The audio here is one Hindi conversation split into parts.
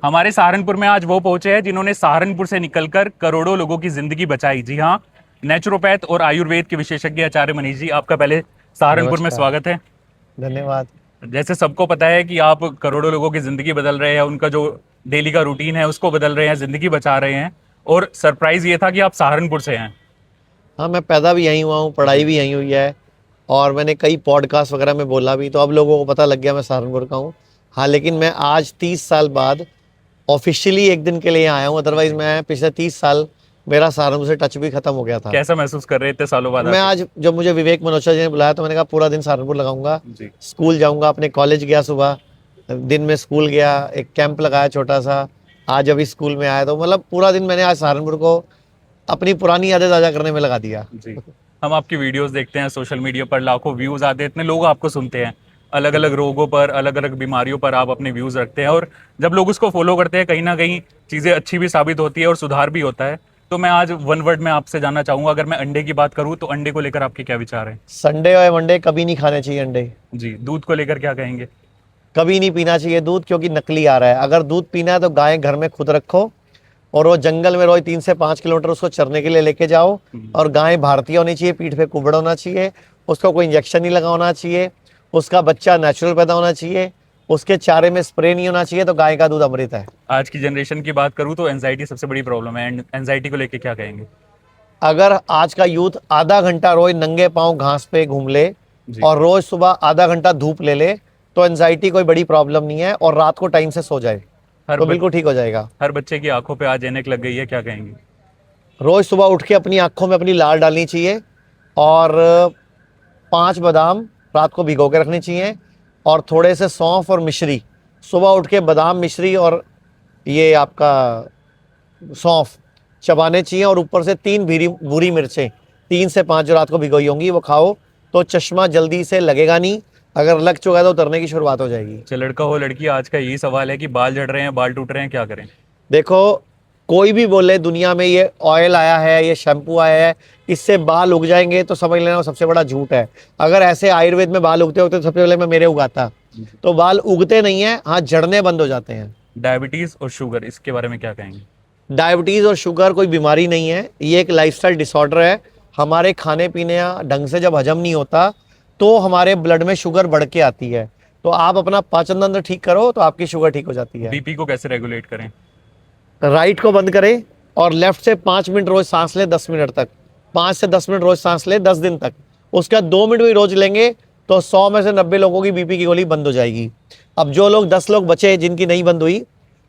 हमारे सहारनपुर में आज वो पहुंचे हैं जिन्होंने सहारनपुर से निकलकर करोड़ों लोगों की जिंदगी बचाई। जी हाँ, नेचुरोपैथ और आयुर्वेद के विशेषज्ञ आचार्य मनीष जी, आपका पहले सहारनपुर में नमस्कार। स्वागत है। धन्यवाद। जैसे सबको पता है कि आप करोड़ों लोगों की जिंदगी बदल रहे हैं, उनका जो डेली का रूटीन है उसको बदल रहे हैं, जिंदगी बचा रहे हैं। और सरप्राइज ये था कि आप सहारनपुर से हैं। हाँ, मैं पैदा भी यहीं हुआ हूँ, पढ़ाई जी। भी यहीं हुई है और मैंने कई पॉडकास्ट वगैरह में बोला भी, तो अब लोगों को पता लग गया मैं सहारनपुर का हूँ। हाँ, लेकिन मैं आज 30 साल बाद ऑफिशियली एक दिन के लिए यहाँ आया हूँ, अदरवाइज मैं पिछले 30 साल मेरा सहारनपुर से टच भी खत्म हो गया था। कैसा महसूस कर रहे थे सालों बाद मैं आके? आज जब मुझे विवेक मल्होत्रा जी ने बुलाया तो मैंने कहा पूरा दिन सहारनपुर लगाऊंगा, जी। स्कूल जाऊंगा, अपने कॉलेज गया, सुबह दिन में स्कूल गया, एक कैंप लगाया छोटा सा, आज अभी स्कूल में आया, तो मतलब पूरा दिन मैंने आज सहारनपुर को अपनी पुरानी यादें ताज़ा करने में लगा दिया। जी। हम आपकी वीडियोस देखते हैं सोशल मीडिया पर, लाखों व्यूज आते हैं, इतने लोग आपको सुनते हैं। अलग अलग रोगों पर, अलग अलग बीमारियों पर आप अपने व्यूज रखते हैं, और जब लोग उसको फॉलो करते हैं कहीं ना कहीं चीज़ें अच्छी भी साबित होती है और सुधार भी होता है। तो मैं आज वन वर्ड में आपसे जानना चाहूंगा, अगर मैं अंडे की बात करूं तो अंडे को लेकर आपके क्या विचार हैं? संडे और मंडे कभी नहीं खाने चाहिए अंडे। जी। दूध को लेकर क्या कहेंगे? कभी नहीं पीना चाहिए दूध, क्योंकि नकली आ रहा है। अगर दूध पीना है तो गाय घर में खुद रखो और वो जंगल में रोज 3 से 5 किलोमीटर उसको चरने के लिए लेके जाओ। और गाय भारतीय होनी चाहिए, पीठ पे कुबड़ होना चाहिए, उसको कोई इंजेक्शन नहीं लगा होना चाहिए, उसका बच्चा नेचुरल पैदा होना चाहिए, उसके चारे में स्प्रे नहीं होना चाहिए, तो गाय का दूध अमृत है। आज की जनरेशन की बात करूं तो एंजाइटी सबसे बड़ी प्रॉब्लम है, एंड एंजाइटी को लेकर क्या कहेंगे? अगर आज का यूथ आधा घंटा रोज नंगे पाँव घास पे घूम ले जी। और रोज सुबह आधा घंटा धूप ले ले तो एंजाइटी कोई बड़ी प्रॉब्लम नहीं है, और रात को टाइम से सो जाए हर तो बच, बिल्कुल ठीक हो जाएगा। हर बच्चे की आंखों पे आज ऐनक लग गई है, क्या कहेंगे? रोज सुबह उठ के अपनी आंखों में अपनी लाल डालनी चाहिए और 5 बादाम रात को भिगो के रखनी चाहिए, और थोड़े से सौंफ और मिश्री, सुबह उठ के बादाम मिश्री और ये आपका सौंफ चबाने चाहिए, और ऊपर से 3 भूरी मिर्चें, 3 से 5 जो रात को भिगोई होंगी वो खाओ, तो चश्मा जल्दी से लगेगा नहीं, अगर लग चुका है तो उतरने की शुरुआत हो जाएगी। चाहे लड़का हो लड़की, आज का यही सवाल है कि बाल झड़ रहे हैं, बाल टूट रहे हैं, क्या करें? देखो, कोई भी बोले दुनिया में ये ऑयल आया है, ये शैम्पू आया है, इससे बाल उग जाएंगे, तो समझ लेना वो सबसे बड़ा झूठ है। अगर ऐसे आयुर्वेद में बाल उगते होते तो सबसे पहले मैं मेरे उगाता। तो बाल उगते नहीं है, हाँ झड़ने बंद हो जाते हैं। डायबिटीज और शुगर, इसके बारे में क्या कहेंगे? डायबिटीज़ और शुगर कोई बीमारी नहीं है, ये एक लाइफस्टाइल डिसऑर्डर है। हमारे खाने पीने ढंग से जब हजम नहीं होता तो हमारे ब्लड में शुगर बढ़ के आती है। तो आप अपना पाचन तंत्र ठीक करो तो आपकी शुगर ठीक हो जाती है। बीपी को कैसे रेगुलेट करें? राइट को बंद करें और लेफ्ट से 5 मिनट रोज सांस ले 10 मिनट तक, 5 से 10 मिनट रोज सांस ले 10 दिन तक, उसका 2 मिनट भी रोज लेंगे तो 100 में से 90 लोगों की बीपी की गोली बंद हो जाएगी। अब जो लोग 10 लोग बचे जिनकी नहीं बंद हुई,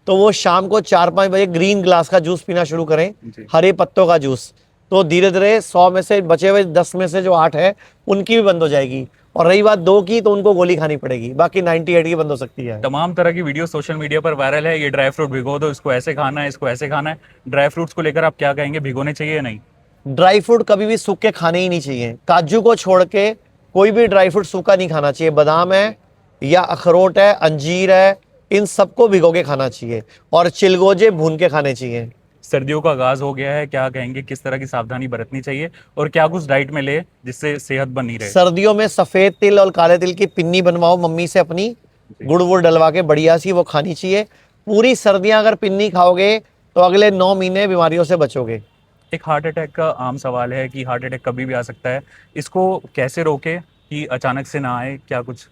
तो वो शाम को 4-5 बजे ग्रीन ग्लास का जूस पीना शुरू करें, जी। हरे पत्तों का जूस, तो धीरे धीरे 100 में से बचे हुए 10 में से जो 8 है उनकी भी बंद हो जाएगी। और रही बात 2 की, तो उनको गोली खानी पड़ेगी, बाकी 98 की बंद हो सकती है। तमाम तरह की वीडियो सोशल मीडिया पर वायरल है, ये ड्राई फ्रूट भिगो दो, इसको ऐसे खाना है, इसको ऐसे खाना है। ड्राई फ्रूट्स को लेकर आप क्या कहेंगे, भिगोने चाहिए या नहीं? ड्राई फ्रूट कभी भी सूखे खाने ही नहीं चाहिए। काजू को छोड़ के कोई भी ड्राई फ्रूट सूखा नहीं खाना चाहिए। बादाम है या अखरोट है, अंजीर है, इन सबको भिगो के खाना चाहिए, और चिलगोजे भून के खाने चाहिए। सर्दियों का आगाज हो गया है, क्या कहेंगे, किस तरह की सावधानी बरतनी चाहिए और क्या कुछ डाइट में ले जिससे सेहत बनी रहे? सर्दियों में सफेद तिल और काले तिल की पिन्नी बनवाओ मम्मी से अपनी, गुड़ वुड़ डलवा के बढ़िया सी, वो खानी चाहिए। पूरी सर्दियां अगर पिन्नी खाओगे तो अगले 9 महीने बीमारियों से बचोगे। एक हार्ट अटैक का आम सवाल है कि हार्ट अटैक कभी भी आ सकता है, इसको कैसे रोके कि अचानक से ना आए, क्या कुछ?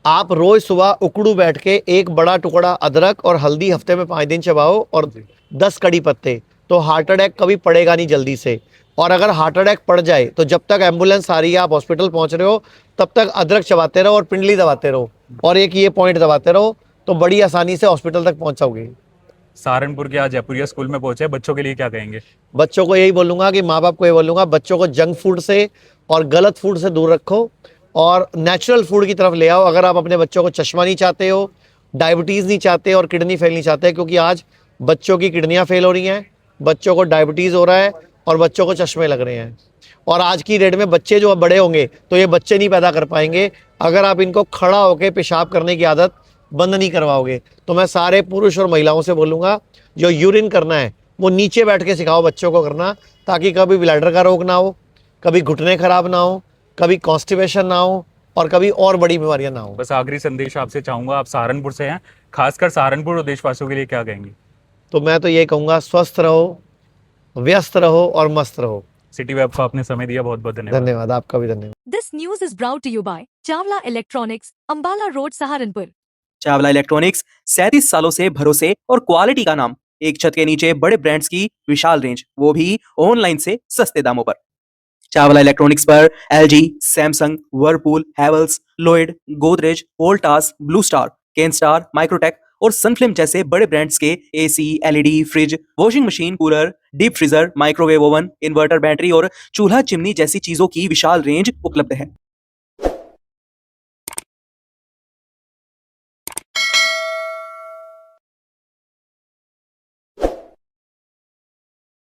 आप रोज सुबह उकड़ू बैठ के एक बड़ा टुकड़ा अदरक और हल्दी हफ्ते में 5 दिन चबाओ और 10 कड़ी पत्ते, तो हार्ट अटैक कभी पड़ेगा नहीं जल्दी से। और अगर हार्ट अटैक पड़ जाए तो जब तक एम्बुलेंस आ रही है, आप हॉस्पिटल पहुंच रहे हो, तब तक अदरक चबाते रहो और पिंडली दबाते रहो, और एक ये पॉइंट दबाते रहो, तो बड़ी आसानी से हॉस्पिटल तक पहुंचाओगे। सहारनपुर के आज जयपुरिया स्कूल में पहुंचे, बच्चों के लिए क्या कहेंगे? बच्चों को यही बोलूँगा कि माँ बाप को ये बोलूँगा, बच्चों को जंक फूड से और गलत फूड से दूर रखो और नेचुरल फूड की तरफ ले आओ। अगर आप अपने बच्चों को चश्मा नहीं चाहते हो, डायबिटीज़ नहीं चाहते और किडनी फेल नहीं चाहते, क्योंकि आज बच्चों की किडनियाँ फेल हो रही हैं, बच्चों को डायबिटीज़ हो रहा है और बच्चों को चश्मे लग रहे हैं। और आज की डेट में बच्चे जो अब बड़े होंगे तो ये बच्चे नहीं पैदा कर पाएंगे अगर आप इनको खड़ा होकर पेशाब करने की आदत बंद नहीं करवाओगे। तो मैं सारे पुरुष और महिलाओं से बोलूँगा, जो यूरिन करना है वो नीचे बैठ के सिखाओ बच्चों को करना, ताकि कभी ब्लैडर का रोग ना हो, कभी घुटने खराब ना हो, कभी कॉन्स्टिपेशन ना हो, और कभी और बड़ी बीमारियां ना हो। बस आखिरी संदेश आपसे चाहूंगा, आप सहारनपुर से हैं, खासकर सहारनपुर और देशवासियों के लिए क्या कहेंगे? तो मैं तो ये कहूंगा, स्वस्थ रहो, व्यस्त रहो और मस्त रहो। सिटी वेब को आपने समय दिया, बहुत बहुत धन्यवाद। धन्यवाद, आपका भी धन्यवाद। This news is brought to you by Chawla Electronics, Ambala Road, Saharanpur. Chawla electronics 37 सालों से भरोसे और क्वालिटी का नाम। एक छत के नीचे बड़े ब्रांड्स की विशाल रेंज, वो भी ऑनलाइन से सस्ते दामों पर। चावला इलेक्ट्रॉनिक्स पर LG, Samsung, Whirlpool, Havells, Lloyd, Godrej, Voltas, blue star, Kenstar, Microtek और सनफ्लिम जैसे बड़े ब्रांड्स के AC, LED, fridge, washing machine, cooler, deep freezer, microwave oven, inverter battery और चूल्हा चिमनी जैसी चीजों की विशाल रेंज उपलब्ध है।